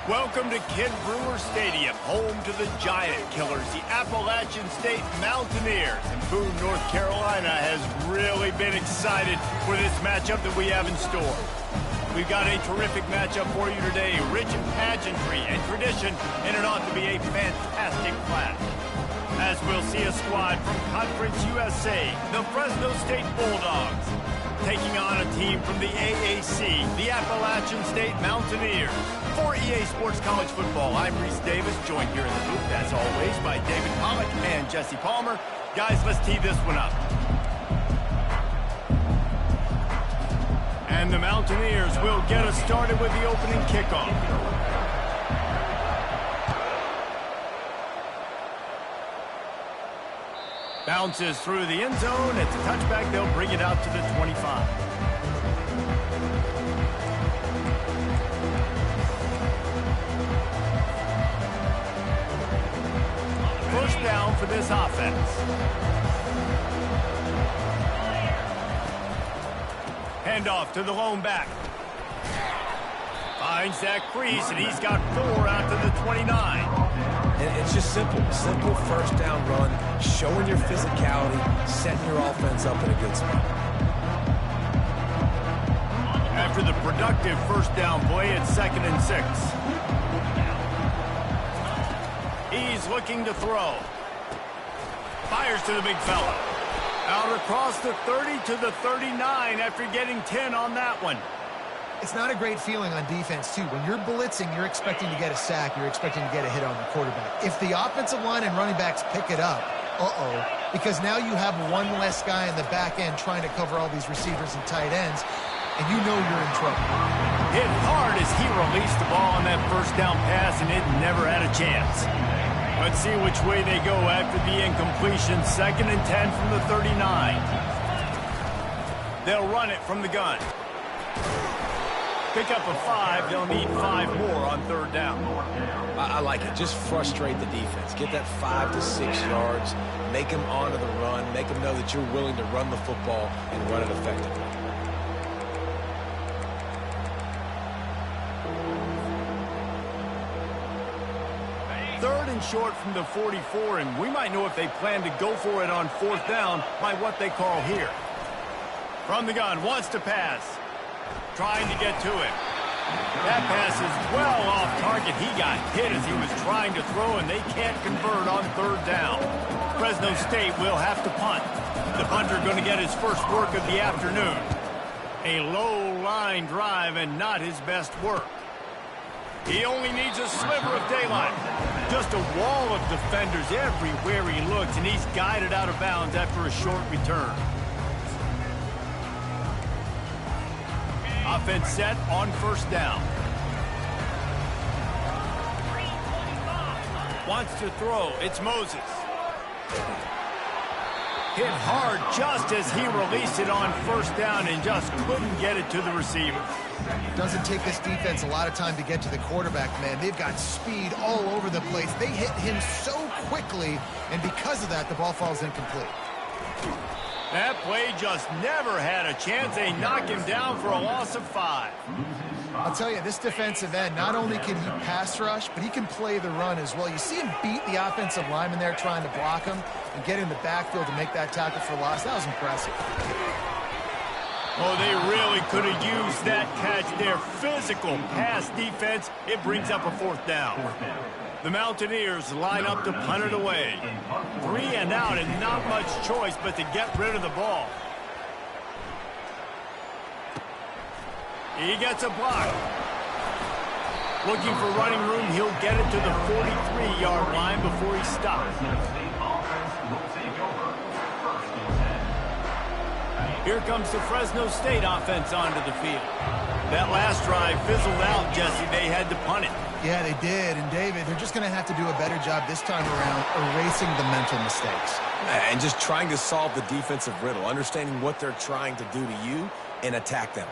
Welcome to Kid Brewer Stadium, home to the Giant Killers, the Appalachian State Mountaineers. And Boone, North Carolina has really been excited for this matchup that we have in store. We've got a terrific matchup for you today, rich in pageantry and tradition, and it ought to be a fantastic clash. As we'll see a squad from Conference USA, the Fresno State Bulldogs, taking on a team from the AAC, the Appalachian State Mountaineers. For EA Sports College Football, I'm Reese Davis, joined here in the booth, as always, by David Pollock and Jesse Palmer. Guys, let's tee this one up. And the Mountaineers will get us started with the opening kickoff. Bounces through the end zone. It's a touchback. They'll bring it out to the 25. First down for this offense. Handoff to the lone back. Finds that crease, and he's got 4 out to the 29. And it's just simple first down run, showing your physicality, setting your offense up in a good spot. After the productive first down play, it's 2nd and 6. He's looking to throw. Fires to the big fella. Out across the 30 to the 39 after getting 10 on that one. It's not a great feeling on defense, too. When you're blitzing, you're expecting to get a sack. You're expecting to get a hit on the quarterback. If the offensive line and running backs pick it up, because now you have one less guy in the back end trying to cover all these receivers and tight ends, and you know you're in trouble. Hit hard as he released the ball on that first down pass, and it never had a chance. Let's see which way they go after the incompletion. 2nd and 10 from the 39. They'll run it from the gun. Pick up a 5. They'll need 5 more on 3rd down. I like it. Just frustrate the defense. Get that 5 to 6 yards. Make them honor the run. Make them know that you're willing to run the football and run it effectively. Third and short from the 44, and we might know if they plan to go for it on 4th down by what they call here. From the gun, wants to pass. Trying to get to it. That pass is well off target. He got hit as he was trying to throw, and they can't convert on 3rd down. Fresno State will have to punt. The punter going to get his first work of the afternoon. A low line drive and not his best work. He only needs a sliver of daylight. Just a wall of defenders everywhere he looks, and he's guided out of bounds after a short return. Offense set on 1st down. Wants to throw. It's Moses. Hit hard just as he released it on 1st down and just couldn't get it to the receiver. Doesn't take this defense a lot of time to get to the quarterback, man. They've got speed all over the place. They hit him so quickly, and because of that, the ball falls incomplete. That play just never had a chance. They knock him down for a loss of 5. I'll tell you, this defensive end, not only can he pass rush, but he can play the run as well. You see him beat the offensive lineman there trying to block him and get in the backfield to make that tackle for loss. That was impressive. Oh, they really could have used that catch there. Physical pass defense. It brings up a 4th down. The Mountaineers line up to punt it away. 3 and out and not much choice but to get rid of the ball. He gets a block. Looking for running room. He'll get it to the 43-yard line before he stops. Here comes the Fresno State offense onto the field. That last drive fizzled out, Jesse. They had to punt it. Yeah, they did. And, David, they're just going to have to do a better job this time around erasing the mental mistakes. And just trying to solve the defensive riddle, understanding what they're trying to do to you and attack them.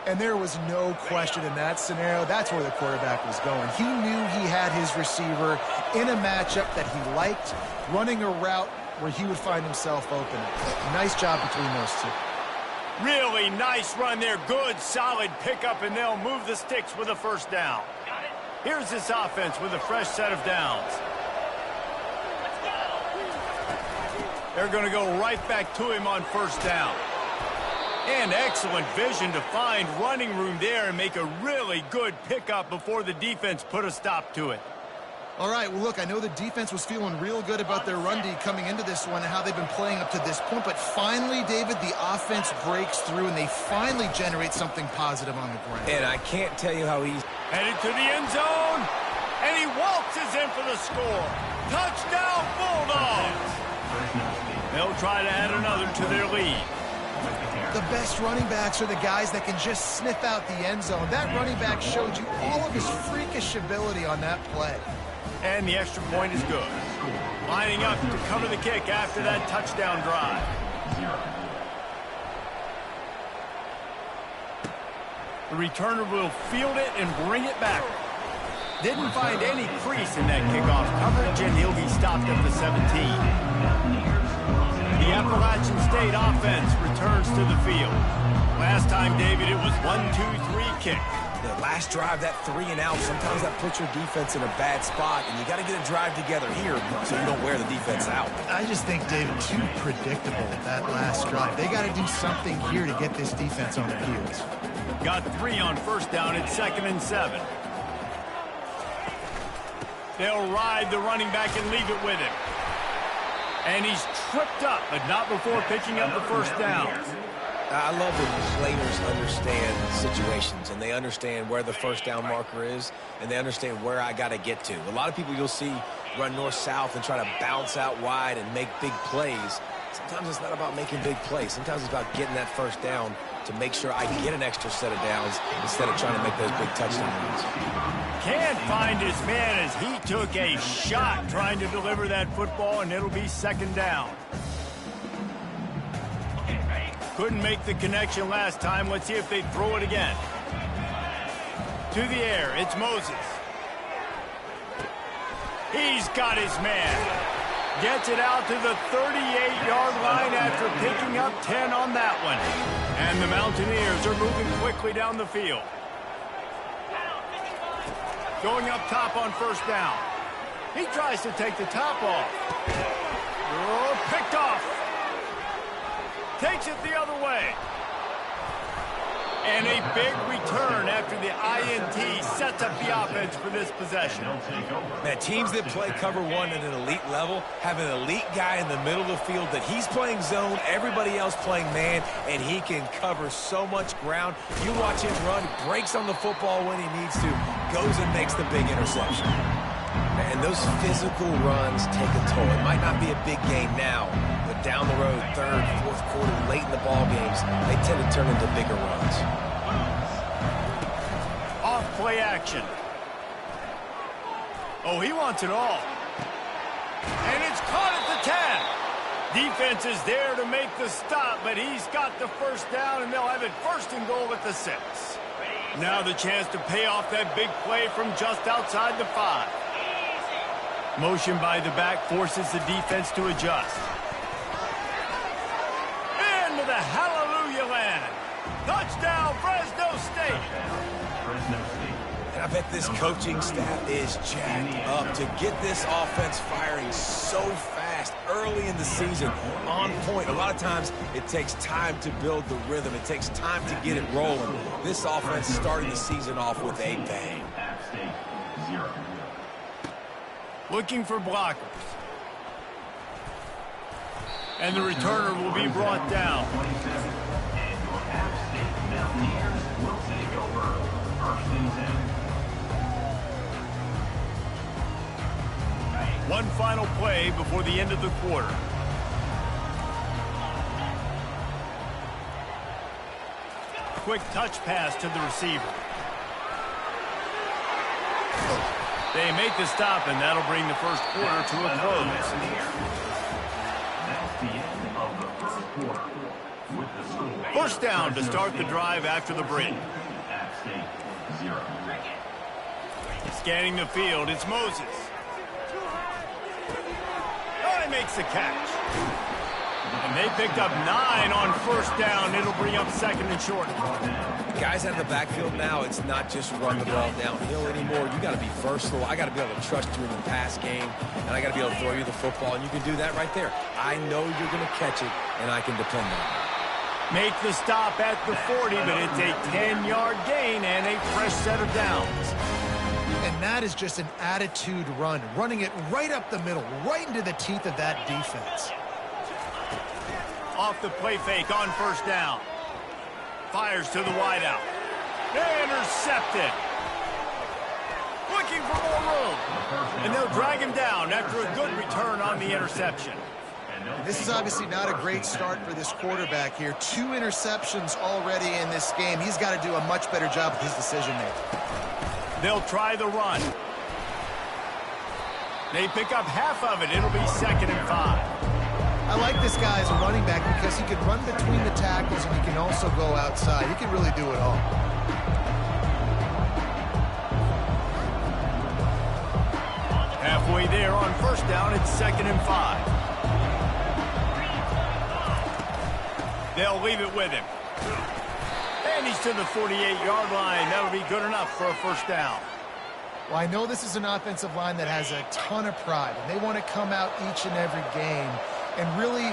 And there was no question in that scenario. That's where the quarterback was going. He knew he had his receiver in a matchup that he liked, running a route where he would find himself open. Nice job between those two. Really nice run there. Good, solid pickup, and they'll move the sticks with a 1st down. Here's this offense with a fresh set of downs. They're going to go right back to him on first down. And excellent vision to find running room there and make a really good pickup before the defense put a stop to it. All right, well, look, I know the defense was feeling real good about their run D coming into this one and how they've been playing up to this point. But finally, David, the offense breaks through and they finally generate something positive on the ground. And I can't tell you how he's headed to the end zone. And he waltzes in for the score. Touchdown, Bulldogs. They'll try to add another to their lead. The best running backs are the guys that can just sniff out the end zone. That running back showed you all of his freakish ability on that play. And the extra point is good. Lining up to cover the kick after that touchdown drive. The returner will field it and bring it back. Didn't find any crease in that kickoff coverage, and he'll be stopped at the 17. The Appalachian State offense returns to the field. Last time, David, it was 1-2-3 kick. The last drive, that 3-and-out, sometimes that puts your defense in a bad spot, and you got to get a drive together here so you don't wear the defense out. I just think, David, too predictable, that last drive. They got to do something here to get this defense on their heels. Got 3 on first down at 2nd and 7. They'll ride the running back and leave it with him. And he's tripped up, but not before picking up the first down. I love when players understand situations, and they understand where the first down marker is, and they understand where I got to get to. A lot of people you'll see run north-south and try to bounce out wide and make big plays. Sometimes it's not about making big plays. Sometimes it's about getting that first down to make sure I get an extra set of downs instead of trying to make those big touchdown runs. Can't find his man as he took a shot trying to deliver that football, and it'll be 2nd down. Couldn't make the connection last time. Let's see if they throw it again. To the air, it's Moses. He's got his man. Gets it out to the 38-yard line after picking up 10 on that one. And the Mountaineers are moving quickly down the field. Going up top on first down. He tries to take the top off. Oh, picked off. Takes it the other way. And a big return after the INT sets up the offense for this possession. Man, teams that play cover one at an elite level have an elite guy in the middle of the field that he's playing zone, everybody else playing man, and he can cover so much ground. You watch him run, breaks on the football when he needs to, goes and makes the big interception. And those physical runs take a toll. It might not be a big game now, but down the road, 3rd, 4th quarter, late in the ball games, they tend to turn into bigger runs. Off play action. Oh, he wants it all. And it's caught at the 10. Defense is there to make the stop, but he's got the first down, and they'll have it 1st and goal at the 6. Now the chance to pay off that big play from just outside the 5. Motion by the back forces the defense to adjust. Into the hallelujah land. Touchdown, Fresno State. And I bet this coaching staff is jacked up to get this offense firing so fast early in the season, on point. A lot of times it takes time to build the rhythm. It takes time to get it rolling. This offense starting the season off with a bang. Looking for blockers. And the returner will be brought down. One final play before the end of the quarter. Quick touch pass to the receiver. They make the stop, and that'll bring the first quarter to a close. First down to start the drive after the break. Scanning the field, it's Moses. Oh, he makes the catch. And they picked up 9 on first down. It'll bring up second and short. Guys out of the backfield now, it's not just run the ball downhill anymore. You got to be versatile. I got to be able to trust you in the pass game, and I got to be able to throw you the football, and you can do that right there. I know you're going to catch it, and I can depend on it. Make the stop at the 40, but it's a 10-yard gain and a fresh set of downs. And that is just an attitude run, running it right up the middle, right into the teeth of that defense. Off the play fake on first down. Fires to the wideout. Intercepted. Looking for more room. And they'll drag him down after a good return on the interception. This is obviously not a great start for this quarterback here. 2 interceptions already in this game. He's got to do a much better job with his decision-making. They'll try the run. They pick up half of it. It'll be second and 5. I like this guy as a running back because he can run between the tackles and he can also go outside. He can really do it all. Halfway there on first down, it's second and 5. They'll leave it with him. And he's to the 48-yard line. That'll be good enough for a first down. Well, I know this is an offensive line that has a ton of pride, and they want to come out each and every game and really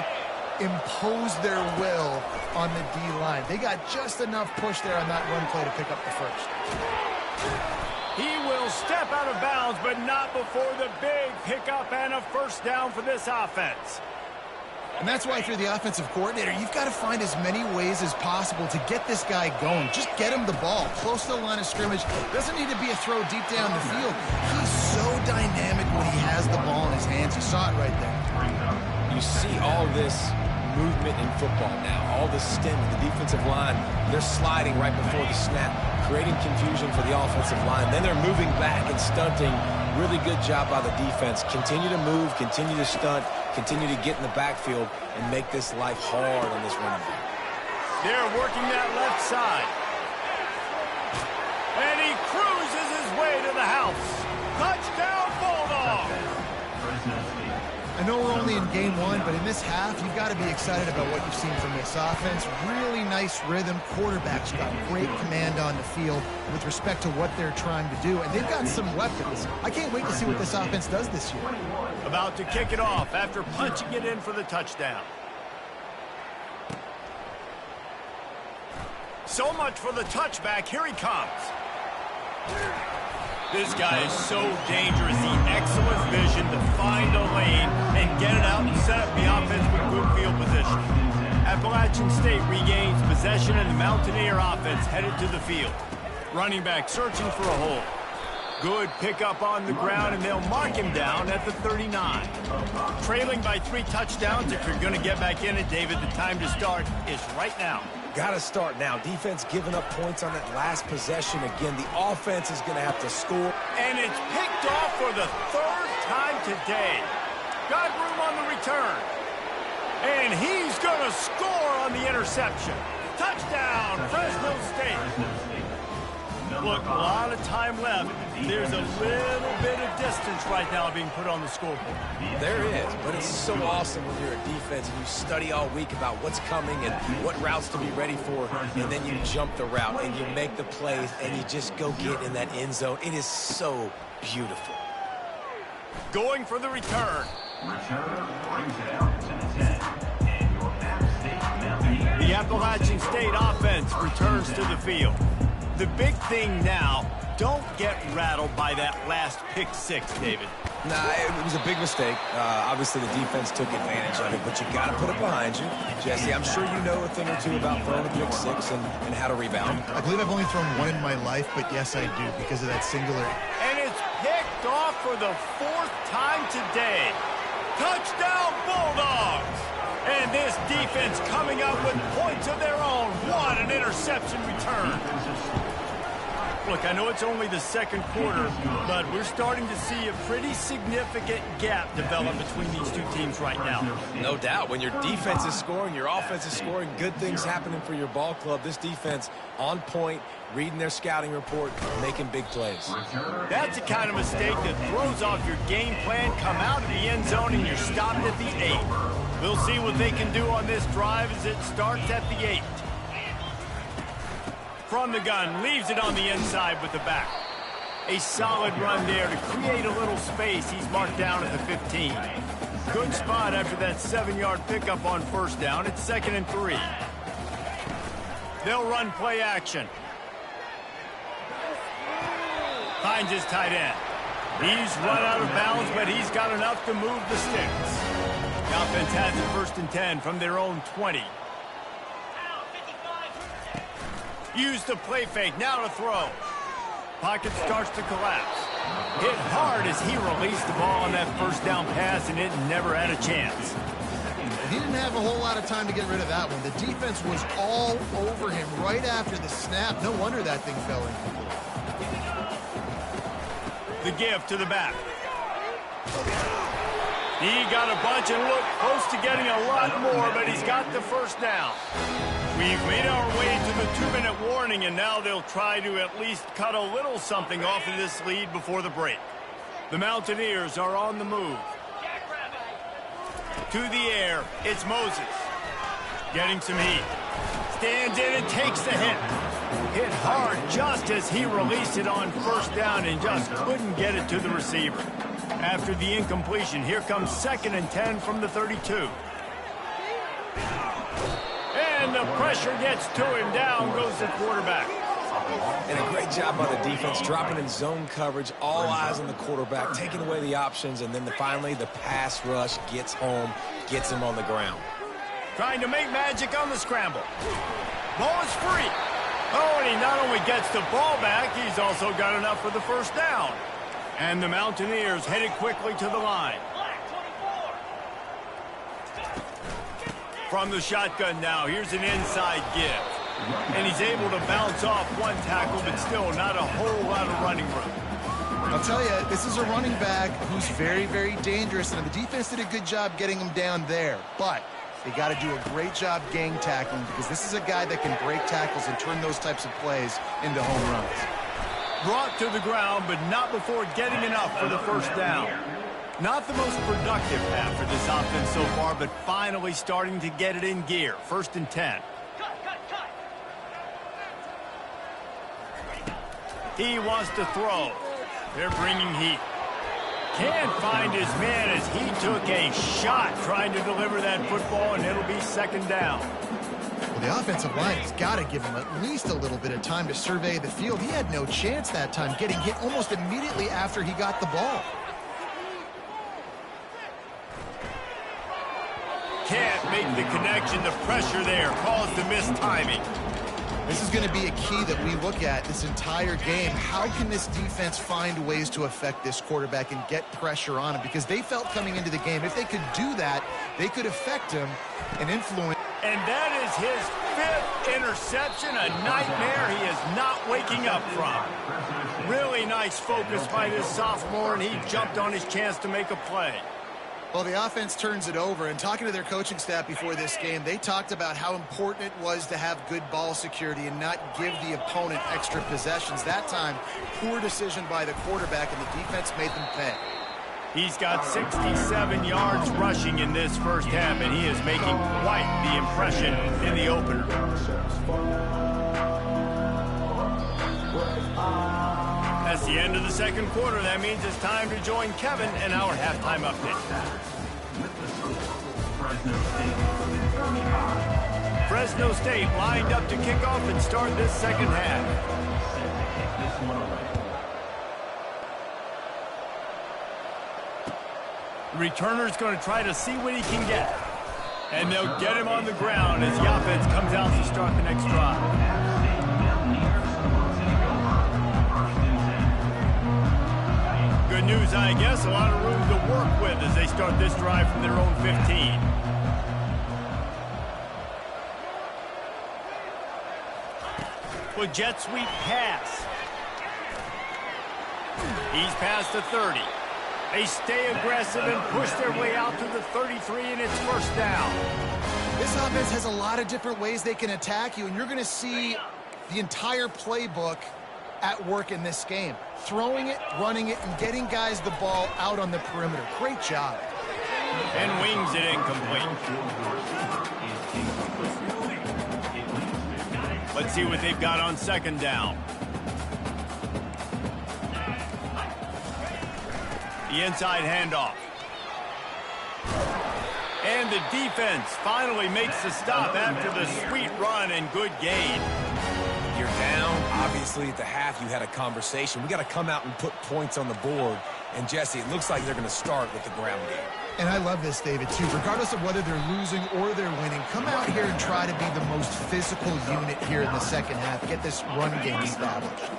impose their will on the D-line. They got just enough push there on that run play to pick up the first. He will step out of bounds, but not before the big pickup and a first down for this offense. And that's why if you're the offensive coordinator, you've got to find as many ways as possible to get this guy going. Just get him the ball close to the line of scrimmage. Doesn't need to be a throw deep down the field. He's so dynamic when he has the ball in his hands. You saw it right there. You see all this movement in football now, all the stem, the defensive line, they're sliding right before the snap, creating confusion for the offensive line. Then they're moving back and stunting. Really good job by the defense. Continue to move, continue to stunt, continue to get in the backfield and make this life hard on this running back. They're working that left side. And he cruises his way to the house. Touchdown, Bulldogs! I know we're only in game 1, but in this half, you've got to be excited about what you've seen from this offense. Really nice rhythm. Quarterback's got great command on the field with respect to what they're trying to do, and they've got some weapons. I can't wait to see what this offense does this year. About to kick it off after punching it in for the touchdown. So much for the touchback. Here he comes. This guy is so dangerous. The excellent vision to find a lane and get it out and set up the offense with good field position. Appalachian State regains possession and the Mountaineer offense headed to the field. Running back searching for a hole. Good pickup on the ground, and they'll mark him down at the 39. Trailing by 3 touchdowns. If you're going to get back in it, David, the time to start is right now. Got to start now. Defense giving up points on that last possession. Again, the offense is going to have to score. And it's picked off for the 3rd time today. Got room on the return. And he's going to score on the interception. Touchdown, Fresno State. Look, a lot of time left. There's a little bit of distance right now being put on the scoreboard. There is, but it's so awesome when you're a defense and you study all week about what's coming and what routes to be ready for, and then you jump the route and you make the plays and you just go get in that end zone. It is so beautiful. Going for the return. The Appalachian State offense returns to the field. The big thing now, don't get rattled by that last pick-6, David. Nah, it was a big mistake. Obviously, the defense took advantage of it, but you got to put it behind you. Jesse, I'm sure you know a thing or two about throwing a pick-6 and how to rebound. I believe I've only thrown 1 in my life, but yes, I do, because of that singular. And it's picked off for the 4th time today. Touchdown, Bulldogs! And this defense coming up with points of their own. What an interception return. Look, I know it's only the 2nd quarter, but we're starting to see a pretty significant gap develop between these two teams right now. No doubt. When your defense is scoring, your offense is scoring, good things happening for your ball club. This defense on point, reading their scouting report, making big plays. That's the kind of mistake that throws off your game plan. Come out of the end zone and you're stopped at the 8. We'll see what they can do on this drive as it starts at the 8. From the gun, leaves it on the inside with the back. A solid run there to create a little space. He's marked down at the 15. Good spot after that 7-yard pickup on first down. It's 2nd and 3. They'll run play action. Finds his tight end. He's run out of bounds, but he's got enough to move the sticks. The offense has it 1st and 10 from their own 20. Use the play fake, now to throw. Pocket starts to collapse. Hit hard as he released the ball on that first down pass, and it never had a chance. He didn't have a whole lot of time to get rid of that one. The defense was all over him right after the snap. No wonder that thing fell incomplete. The give to the back. He got a bunch and looked close to getting a lot more, but he's got the first down. We've made our way to the 2-minute warning, and now they'll try to at least cut a little something off of this lead before the break. The Mountaineers are on the move. To the air, it's Moses. Getting some heat. Stands in and takes the hit. Hit hard just as he released it on first down and just couldn't get it to the receiver. After the incompletion, here comes 2nd and 10 from the 32. And the pressure gets to him. Down goes the quarterback. And a great job by the defense, dropping in zone coverage, all eyes on the quarterback, taking away the options, and then finally the pass rush gets home, gets him on the ground. Trying to make magic on the scramble. Ball is free. Oh, and he not only gets the ball back, he's also got enough for the first down. And the Mountaineers headed quickly to the line. From the shotgun now, here's an inside give. And he's able to bounce off one tackle, but still not a whole lot of running room. I'll tell you, this is a running back who's very, very dangerous, and the defense did a good job getting him down there. But they got to do a great job gang tackling, because this is a guy that can break tackles and turn those types of plays into home runs. Brought to the ground, but not before getting enough for the first down. Not the most productive half for this offense so far, but finally starting to get it in gear. 1st and 10. He wants to throw. They're bringing heat. Can't find his man as he took a shot trying to deliver that football, and it'll be 2nd down. Well, the offensive line has got to give him at least a little bit of time to survey the field. He had no chance that time, getting hit almost immediately after he got the ball. Can't make the connection. The pressure there caused the missed timing. This is going to be a key that we look at this entire game. How can this defense find ways to affect this quarterback and get pressure on him? Because they felt coming into the game, if they could do that, they could affect him and influence. And that is his 5th interception, a nightmare he is not waking up from. Really nice focus by this sophomore, and he jumped on his chance to make a play. Well, the offense turns it over, and talking to their coaching staff before this game, they talked about how important it was to have good ball security and not give the opponent extra possessions. That time, poor decision by the quarterback, and the defense made them pay. He's got 67 yards rushing in this first half, and he is making quite the impression in the opener. That's the end of the 2nd quarter. That means it's time to join Kevin and our halftime update. Fresno State lined up to kick off and start this 2nd half. The returner's going to try to see what he can get. And they'll get him on the ground as the offense comes out to start the next drive. Good news, I guess. A lot of room to work with as they start this drive from their own 15. With jet sweep pass. He's past the 30. They stay aggressive and push their way out to the 33, and it's first down. This offense has a lot of different ways they can attack you, and you're going to see the entire playbook at work in this game. Throwing it, running it, and getting guys the ball out on the perimeter. Great job. And wings it incomplete. Let's see what they've got on second down. The inside handoff. And the defense finally makes the stop after the sweet run and good gain. You're down. Obviously, at the half, you had a conversation. We got to come out and put points on the board. And, Jesse, it looks like they're going to start with the ground game. And I love this, David, too. Regardless of whether they're losing or they're winning, come out here and try to be the most physical unit here in the second half. Get this run game established.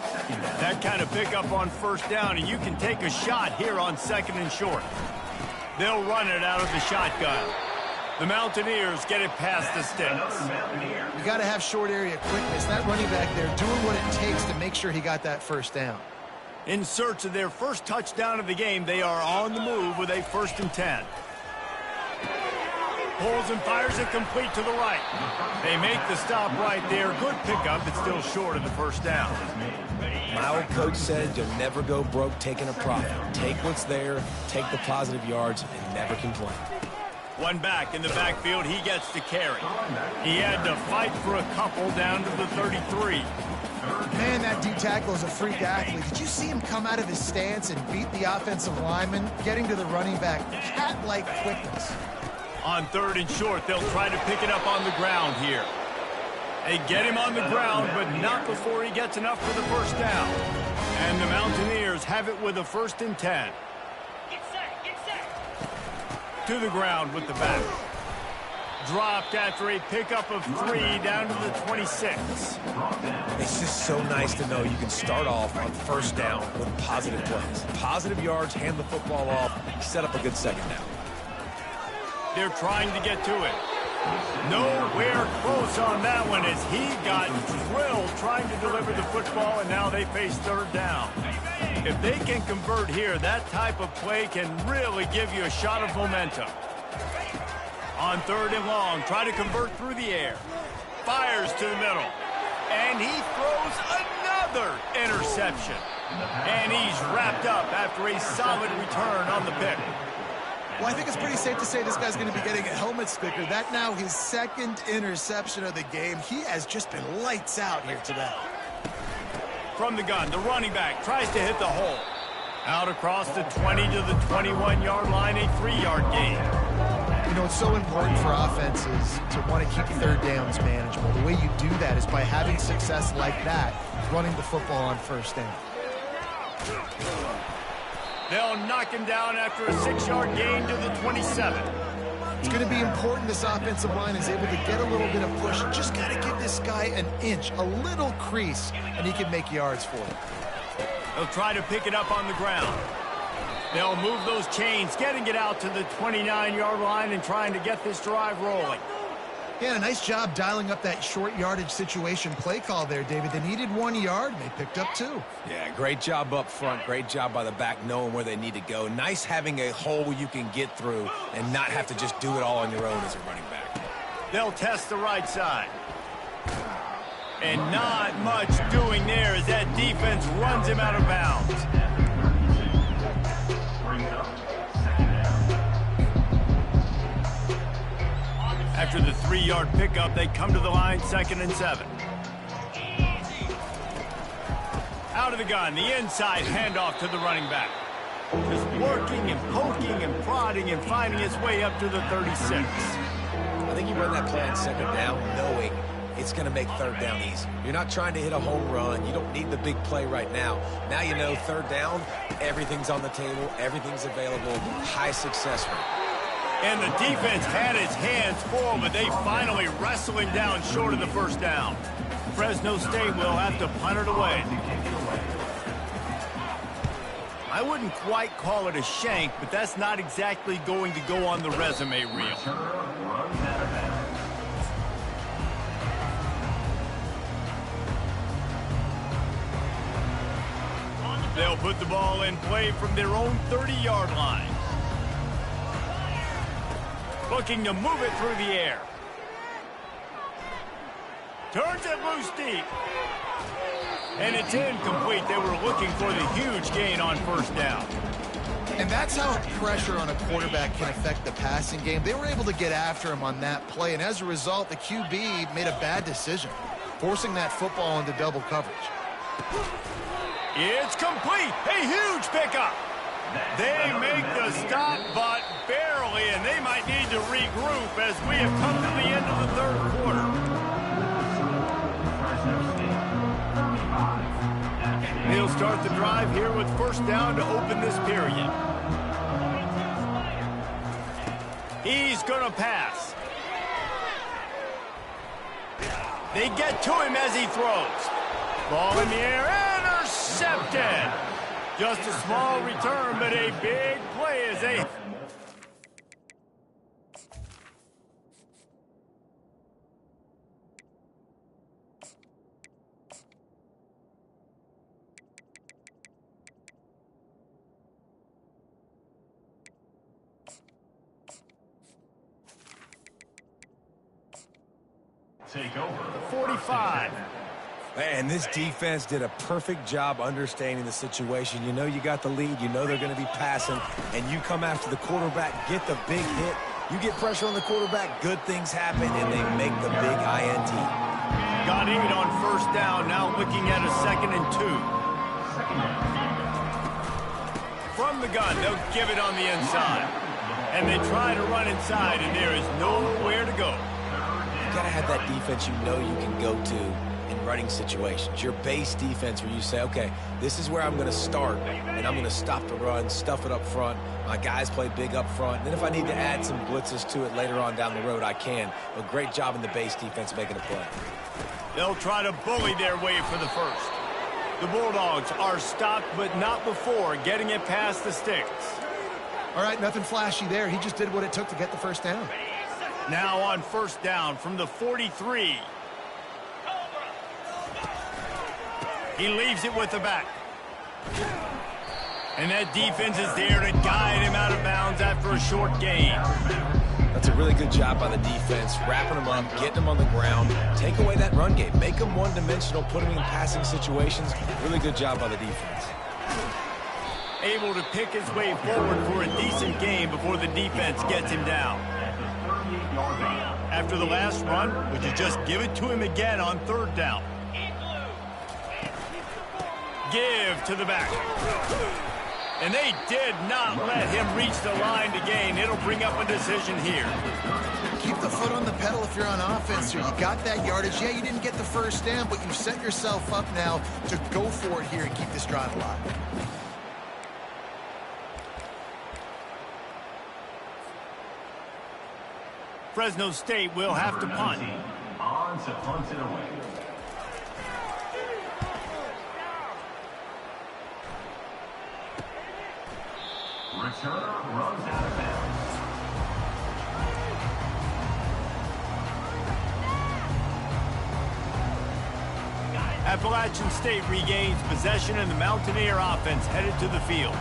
That kind of pickup on first down, and you can take a shot here on second and short. They'll run it out of the shotgun. The Mountaineers get it past the sticks. You got to have short area quickness. That running back there doing what it takes to make sure he got that first down. In search of their first touchdown of the game, they are on the move with a 1st and 10. Pulls and fires it complete to the right. They make the stop right there. Good pickup, but still short of the first down. My old coach said you'll never go broke taking a profit. Take what's there, take the positive yards, and never complain. One back in the backfield, he gets to carry. He had to fight for a couple down to the 33. Man, that D-tackle is a freak athlete. Did you see him come out of his stance and beat the offensive lineman, getting to the running back? Cat-like quickness. On 3rd and short, they'll try to pick it up on the ground here. They get him on the ground, but not before he gets enough for the first down. And the Mountaineers have it with a 1st and 10. Get set. To the ground with the back. Dropped after a pickup of 3 down to the 26. It's just so nice to know you can start off on first down with positive plays. Positive yards, hand the football off, set up a good second down. They're trying to get to it. Nowhere close on that one as he got drilled trying to deliver the football, and now they face 3rd down. If they can convert here, that type of play can really give you a shot of momentum. On 3rd and long, try to convert through the air. Fires to the middle. And he throws another interception. And he's wrapped up after a solid return on the pick. Well, I think it's pretty safe to say this guy's going to be getting a helmet sticker. That now his 2nd interception of the game. He has just been lights out here today. From the gun, the running back tries to hit the hole. Out across the 20 to the 21-yard line, a 3-yard gain. You know, it's so important for offenses to want to keep 3rd downs manageable. The way you do that is by having success like that, running the football on first down. They'll knock him down after a 6-yard gain to the 27. It's going to be important this offensive line is able to get a little bit of push. Just got to give this guy an inch, a little crease, and he can make yards for it. They'll try to pick it up on the ground. They'll move those chains, getting it out to the 29-yard line and trying to get this drive rolling. Yeah, a nice job dialing up that short yardage situation play call there, David. They needed 1 yard, and they picked up 2. Yeah, great job up front. Great job by the back knowing where they need to go. Nice having a hole you can get through and not have to just do it all on your own as a running back. They'll test the right side. And not much doing there as that defense runs him out of bounds. After the 3-yard pickup, they come to the line 2nd and 7. Out of the gun, the inside handoff to the running back. Just working and poking and prodding and finding his way up to the 36. I think you run that play on second down knowing it's going to make 3rd down easy. You're not trying to hit a home run. You don't need the big play right now. Now you know 3rd down, everything's on the table, everything's available, high success rate. And the defense had its hands full, but they finally wrestle him down short of the first down. Fresno State will have to punt it away. I wouldn't quite call it a shank, but that's not exactly going to go on the resume reel. They'll put the ball in play from their own 30-yard line. Looking to move it through the air. Turns it loose deep. And it's incomplete. They were looking for the huge gain on first down. And that's how pressure on a quarterback can affect the passing game. They were able to get after him on that play, and as a result, the QB made a bad decision, forcing that football into double coverage. It's complete. A huge pickup. They make the stop, but barely, and they might need to regroup as we have come to the end of the third quarter. He'll start the drive here with first down to open this period. He's going to pass. They get to him as he throws. Ball in the air, intercepted. Just a small return, but a big play as they... Take over. 45. Man, this defense did a perfect job understanding the situation. You know you got the lead. You know they're going to be passing. And you come after the quarterback, get the big hit. You get pressure on the quarterback, good things happen, and they make the big INT. Got 8 on first down. Now looking at a 2nd and 2. From the gun, they'll give it on the inside. And they try to run inside, and there is nowhere to go. You got to have that defense you know you can go to in running situations. Your base defense where you say, okay, this is where I'm going to start, and I'm going to stop the run, stuff it up front. My guys play big up front. And then if I need to add some blitzes to it later on down the road, I can. But great job in the base defense making a play. They'll try to bully their way for the first. The Bulldogs are stopped, but not before getting it past the sticks. All right, nothing flashy there. He just did what it took to get the first down. Now on first down from the 43. He leaves it with the back. And that defense is there to guide him out of bounds after a short gain. That's a really good job by the defense, wrapping them up, getting them on the ground, take away that run game, make them one-dimensional, put them in passing situations. Really good job by the defense. Able to pick his way forward for a decent game before the defense gets him down. After the last run, would you just give it to him again on third down? Give to the back. And they did not let him reach the line to gain. It'll bring up a decision here. Keep the foot on the pedal if you're on offense here. You got that yardage. Yeah, you didn't get the first down, but you've set yourself up now to go for it here and keep this drive alive. Fresno State will have to punt. On to punt it away. Returner runs out of bounds. Appalachian State regains possession, and the Mountaineer offense headed to the field.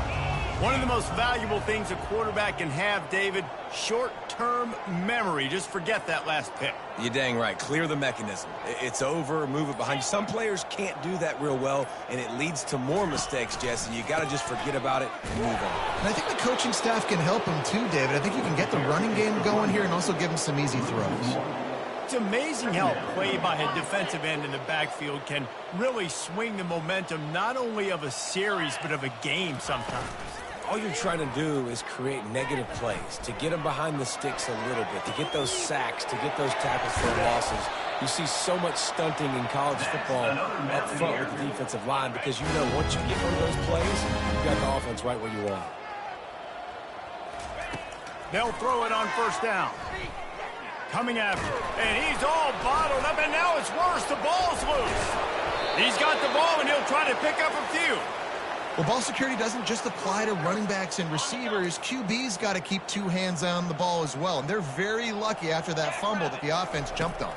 One of the most valuable things a quarterback can have, David, short-term memory. Just forget that last pick. You're dang right. Clear the mechanism. It's over, move it behind you. Some players can't do that real well, and it leads to more mistakes, Jesse. You got to just forget about it and move on. And I think the coaching staff can help him too, David. I think you can get the running game going here and also give him some easy throws. It's amazing how play by a defensive end in the backfield can really swing the momentum not only of a series but of a game sometimes. All you're trying to do is create negative plays, to get them behind the sticks a little bit, to get those sacks, to get those tackles for losses. You see so much stunting in college football up front with the defensive line because you know once you get one of those plays, you've got the offense right where you want. They'll throw it on first down. Coming after, and he's all bottled up, and now it's worse. The ball's loose. He's got the ball, and he'll try to pick up a few. Well, ball security doesn't just apply to running backs and receivers. QB's got to keep two hands on the ball as well, and they're very lucky after that fumble that the offense jumped on.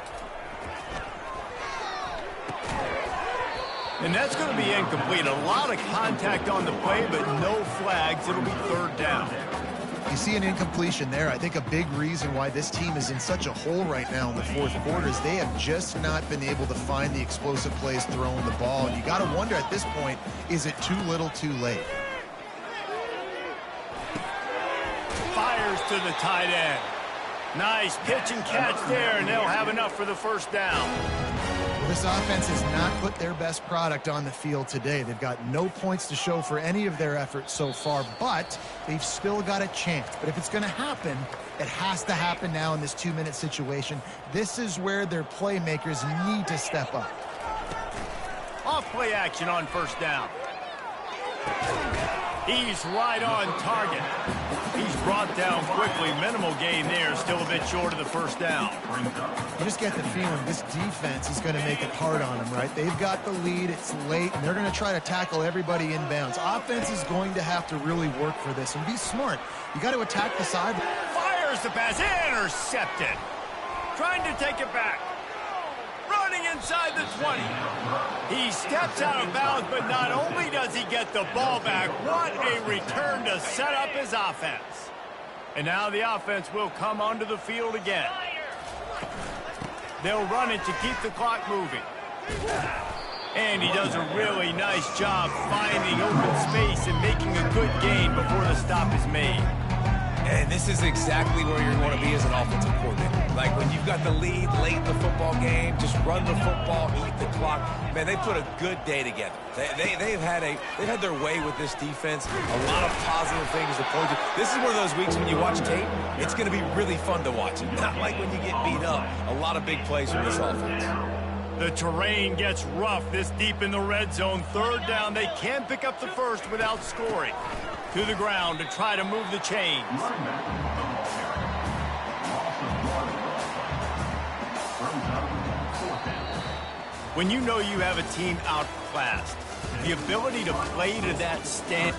And that's going to be incomplete. A lot of contact on the play, but no flags. It'll be third down. You see an incompletion there. I think a big reason why this team is in such a hole right now in the fourth quarter is they have just not been able to find the explosive plays throwing the ball. And you got to wonder at this point, is it too little too late? fires to the tight end. Nice pitch and catch there, and they'll have enough for the first down. Well, this offense has not put their best product on the field today. They've got no points to show for any of their efforts so far, but they've still got a chance. But if it's going to happen, it has to happen now in this 2-minute situation. This is where their playmakers need to step up. Off play action on first down. He's right on target. He's brought down quickly. Minimal gain there. Still a bit short of the first down. You just get the feeling this defense is going to make it hard on them, right? They've got the lead. It's late, and they're going to try to tackle everybody inbounds. Offense is going to have to really work for this and be smart. You got to attack the side. Fires the pass. Intercepted. Trying to take it back. Running inside the 20. He steps out of bounds, but not only does he get the ball back, what a return to set up his offense. And now the offense will come onto the field again. They'll run it to keep the clock moving. And he does a really nice job finding open space and making a good gain before the stop is made. And this is exactly where you want to be as an offensive coordinator. Like when you've got the lead late in the football game, just run the football, eat the clock. Man, they put a good day together. They've had their way with this defense. A lot of positive things to point to. This is one of those weeks when you watch tape, it's going to be really fun to watch. Not like when you get beat up. A lot of big plays from this offense. The terrain gets rough this deep in the red zone. Third down, they can pick up the first without scoring. To the ground to try to move the chains. When you know you have a team outclassed, the ability to play to that stand